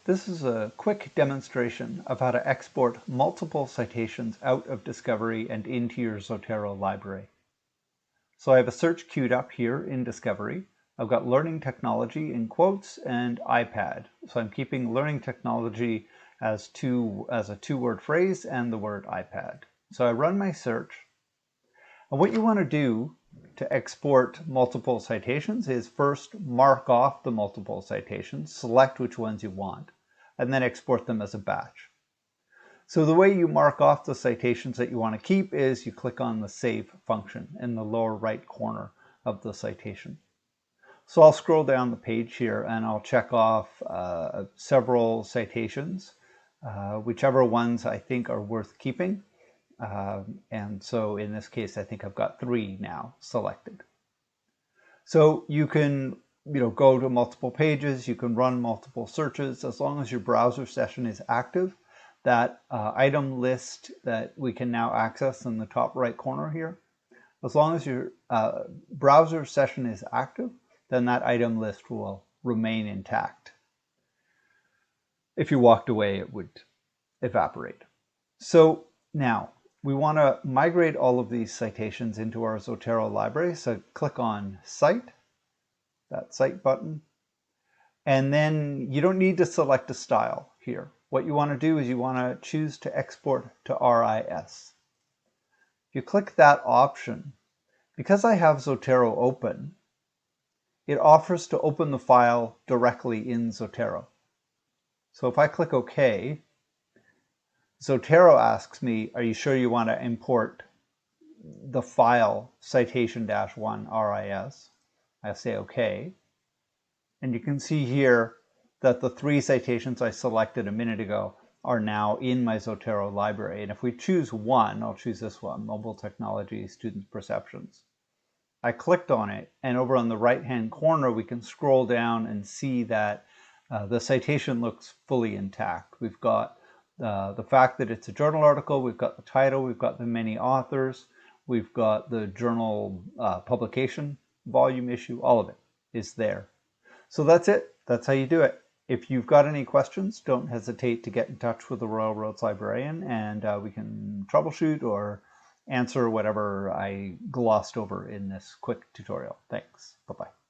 This is a quick demonstration of how to export multiple citations out of Discovery and into your Zotero library. So I have a search queued up here in Discovery. I've got learning technology in quotes and iPad. So I'm keeping learning technology as a two-word phrase and the word iPad. So I run my search. And what you want to do to export multiple citations is first mark off the multiple citations, select which ones you want, and then export them as a batch. So the way you mark off the citations that you want to keep is you click on the Save function in the lower right corner of the citation. So I'll scroll down the page here and I'll check off several citations, whichever ones I think are worth keeping. And so in this case, I think I've got 3 now selected. So you can go to multiple pages, you can run multiple searches as long as your browser session is active. That item list that we can now access in the top right corner here, as long as your browser session is active, then that item list will remain intact. If you walked away, it would evaporate. So now we want to migrate all of these citations into our Zotero library. So click on Cite, that Cite button. And then you don't need to select a style here. What you want to do is you want to choose to export to RIS. If you click that option, because I have Zotero open, it offers to open the file directly in Zotero. So if I click OK, Zotero asks me, are you sure you want to import the file citation-1 RIS? I say OK. And you can see here that the 3 citations I selected a minute ago are now in my Zotero library. And if we choose one, I'll choose this one, Mobile Technology Students Perceptions. I clicked on it, and over on the right-hand corner, we can scroll down and see that the citation looks fully intact. We've got the fact that it's a journal article, we've got the title, we've got the many authors, we've got the journal publication, volume, issue, all of it is there. So that's it. That's how you do it. If you've got any questions, don't hesitate to get in touch with the Royal Roads Librarian, and we can troubleshoot or answer whatever I glossed over in this quick tutorial. Thanks. Bye-bye.